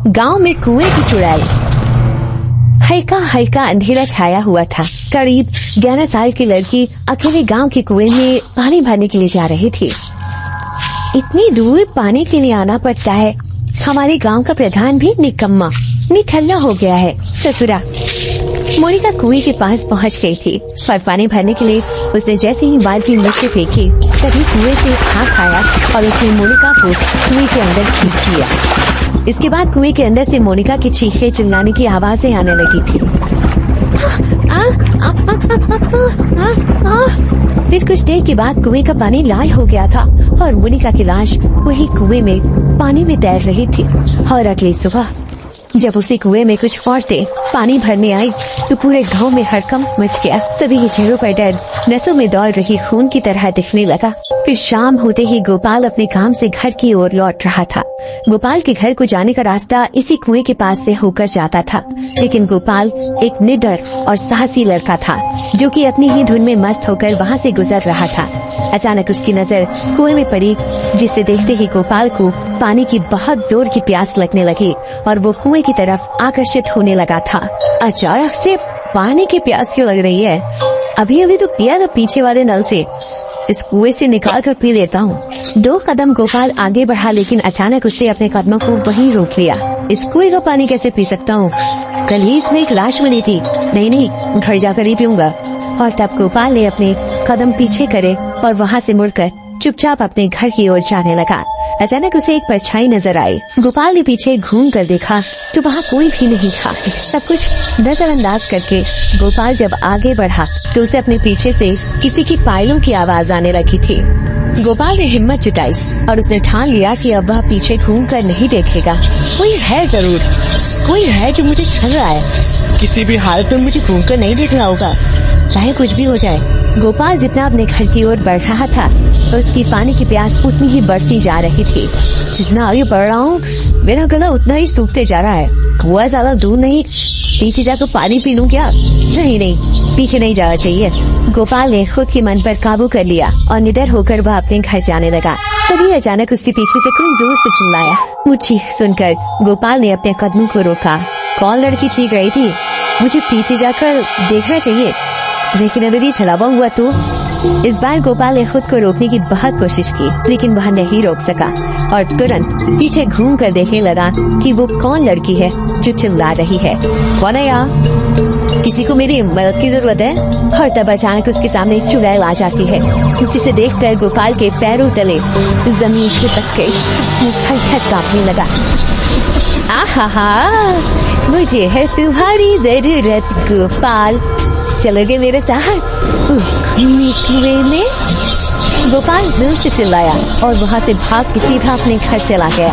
गांव में कुएं की चुड़ैल। हल्का हल्का अंधेरा छाया हुआ था। करीब 11 साल की लड़की अकेले गांव के कुएं में पानी भरने के लिए जा रही थी। इतनी दूर पानी के लिए आना पड़ता है। हमारे गांव का प्रधान भी निकम्मा निठल्ला हो गया है ससुरा। मोनिका कुएं के पास पहुंच गई थी और पानी भरने के लिए उसने जैसे ही बाल्टी नीचे फेंकी तभी कुएं से हाथ आया और उसने मोनिका को कुएं के अंदर खींच लिया। इसके बाद कुएं के अंदर से मोनिका की चीखे चिल्लाने की आवाजें आने लगी थी। फिर कुछ देर के बाद कुएं का पानी लाल हो गया था और मोनिका की लाश वही कुएं में पानी में तैर रही थी। और अगली सुबह जब उसी कुएं में कुछ औरतें पानी भरने आई तो पूरे गांव में हड़कंप मच गया। सभी के चेहरों पर डर नसों में दौड़ रही खून की तरह दिखने लगा। फिर शाम होते ही गोपाल अपने काम से घर की ओर लौट रहा था। गोपाल के घर को जाने का रास्ता इसी कुएं के पास से होकर जाता था, लेकिन गोपाल एक निडर और साहसी लड़का था जो कि अपनी ही धुन में मस्त होकर वहाँ से गुजर रहा था। अचानक उसकी नजर कुएं में पड़ी, जिसे देखते ही गोपाल को पानी की बहुत जोर की प्यास लगने लगी और वो कुएं की तरफ आकर्षित होने लगा था। अचानक से पानी की प्यास क्यों लग रही है? अभी अभी तो पिया था पीछे वाले नल से, इस कुएं से निकाल कर पी लेता हूँ। 2 कदम गोपाल आगे बढ़ा, लेकिन अचानक उसने अपने कदमों को वहीं रोक लिया। इस कुएं का पानी कैसे पी सकता हूँ? कल ही इसमें एक लाश मिली थी। नहीं, घर जाकर ही पीऊंगा। और तब गोपाल ने अपने कदम पीछे करे और वहाँ से मुड़कर चुपचाप अपने घर की ओर जाने लगा। अचानक उसे एक परछाई नजर आई। गोपाल ने पीछे घूम कर देखा तो वहाँ कोई भी नहीं था। सब कुछ नजरअंदाज करके गोपाल जब आगे बढ़ा तो उसे अपने पीछे से किसी की पायलों की आवाज आने लगी थी। गोपाल ने हिम्मत जुटाई और उसने ठान लिया कि अब वह पीछे घूम कर नहीं देखेगा। कोई है जरूर, कोई है जो मुझे छल रहा है। किसी भी हालत में मुझे घूम कर नहीं देखना होगा, चाहे कुछ भी हो जाए। गोपाल जितना अपने घर की ओर बढ़ रहा था उसकी पानी की प्यास उतनी ही बढ़ती जा रही थी। जितना आगे बढ़ रहा हूँ मेरा गला उतना ही सूखते जा रहा है। कुआं ज्यादा दूर नहीं, पीछे जाकर पानी पी लूं क्या? नहीं, पीछे नहीं जाना चाहिए। गोपाल ने खुद के मन पर काबू कर लिया और निडर होकर वह अपने घर जाने लगा। तभी अचानक उसके पीछे से कोई जोर से चिल्लाया। वो चीख सुनकर गोपाल ने अपने कदमों को रोका। कौन लड़की चीख रही थी? मुझे पीछे जाकर देखना चाहिए, लेकिन अगर ये छलावा हुआ तो? इस बार गोपाल ने खुद को रोकने की बहुत कोशिश की, लेकिन वह नहीं रोक सका और तुरंत पीछे घूम कर देखने लगा कि वो कौन लड़की है जो चिल्ला रही है। कौन है यहाँ? किसी को मेरी मदद की जरूरत है। और तब अचानक उसके सामने एक चुड़ैल आ जाती है, जिसे देखकर गोपाल के पैरों तले जमीन खिसक गई। थर-थर कांपने लगा। आहा, मुझे है तुम्हारी जरूरत गोपाल, चलोगे मेरे साथ कुएं में? गोपाल जोर से चिल्लाया और वहाँ से भाग के सीधा अपने घर चला गया।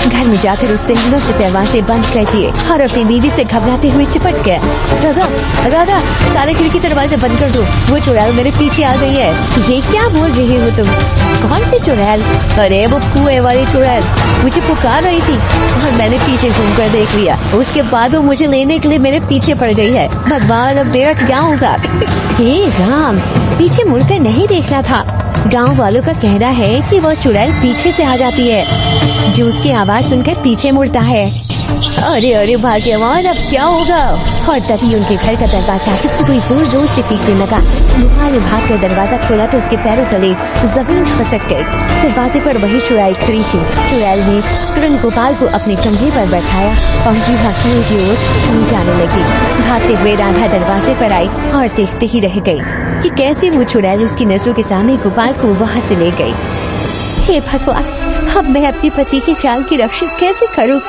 घर में जाकर उसने हिम्मत से दरवाजे बंद कर दिए और अपनी बीवी से घबराते हुए चिपट गया। राधा, सारे खिड़की दरवाजे बंद कर दो, वो चुड़ैल मेरे पीछे आ गई है। ये क्या बोल रही हो तुम? कौन सी चुड़ैल? अरे वो कुएं वाली चुड़ैल मुझे पुकार रही थी और मैंने पीछे घूम कर देख लिया। उसके बाद वो मुझे लेने के लिए मेरे पीछे पड़ गई है। भगवान, अब मेरा क्या होगा? हे राम, पीछे मुड़कर नहीं देखना था। गांव वालों का कहना है कि वो चुड़ैल पीछे से आ जाती है जो उसकी आवाज सुनकर पीछे मुड़ता है। अरे भाग्यवान, अब क्या होगा? और तभी उनके घर का दरवाजा कोई जोर जोर से पीटने लगा। गोपाल ने भाग कर दरवाजा खोला तो उसके पैरों तले जमीन खसक गई। दरवाजे पर वही चुड़ैल खड़ी थी। चुड़ैल ने तुरंत गोपाल को अपने कंधे पर बैठाया और सीधा कुएं की ओर चली जाने लगी। भागते हुए राधा दरवाजे पर आई और देखते ही रह गई कि कैसे वो चुड़ैल उसकी नजरों के सामने गोपाल को वहाँ से ले गई। हे भगवान, अब मैं अपने पति की जान की रक्षा कैसे करूँ?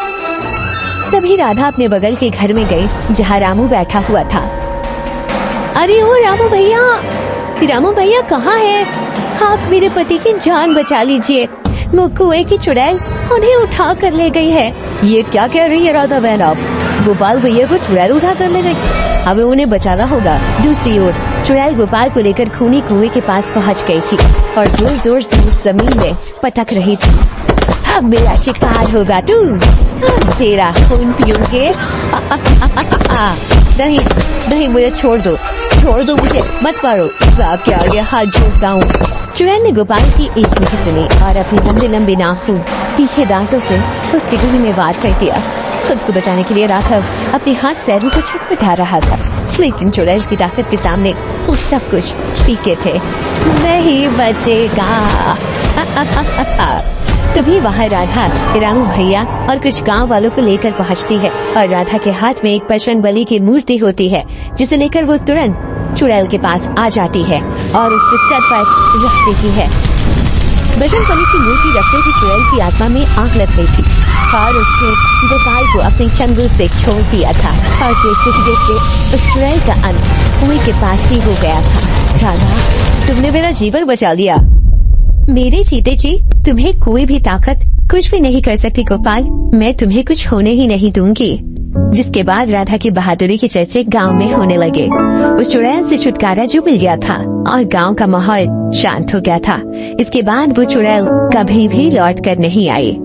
तभी राधा अपने बगल के घर में गई जहाँ रामू बैठा हुआ था। अरे ओ रामू भैया कहाँ है? आप मेरे पति की जान बचा लीजिए, वो कुएं की चुड़ैल उन्हें उठा कर ले गई है। ये क्या कह रही है राधा बहन आप? गोपाल भैया को चुड़ैल उठा कर ले गई, हमें उन्हें बचाना होगा। दूसरी ओर चुड़ैल गोपाल को लेकर खूनी कुएं के पास पहुँच गई थी और जोर जोर से उस जमीन में पटक रही थी। अब मेरा शिकार होगा तू, तेरा खून पीऊंगे। नहीं, मुझे छोड़ दो मुझे, मत मारो, मैं आपके आगे हाथ जोड़ता हूँ। चुड़ैल ने गोपाल की एक नहीं सुनी और अपने लंबे लंबे नाखून तीखे दांतों से उसके गले में वार कर दिया। खुद को बचाने के लिए राघव अपने हाथ पैरों को छटपटा रहा था, लेकिन चुड़ैल की ताकत के सामने वो सब कुछ फीके थे। नहीं बचेगा। तभी वहाँ राधा रामू भैया और कुछ गांव वालों को लेकर पहुँचती है और राधा के हाथ में एक बजरंग बली की मूर्ति होती है, जिसे लेकर वो तुरंत चुड़ैल के पास आ जाती है और उसके सर पर रख देती है। बजरंग बली की मूर्ति रखते ही चुड़ैल की आत्मा में आग लग गई थी और उसने गोपाल को अपने चंगुल से छोड़ दिया था और देखते देखते उस चुड़ैल का अंत कुएं के पास ही हो गया था। राधा, तुमने मेरा जीवन बचा लिया। मेरे जीते जी तुम्हें कोई भी ताकत कुछ भी नहीं कर सकती गोपाल। मैं तुम्हें कुछ होने ही नहीं दूंगी। जिसके बाद राधा की बहादुरी के चर्चे गांव में होने लगे। उस चुड़ैल से छुटकारा जो मिल गया था और गांव का माहौल शांत हो गया था। इसके बाद वो चुड़ैल कभी भी लौट कर नहीं आई।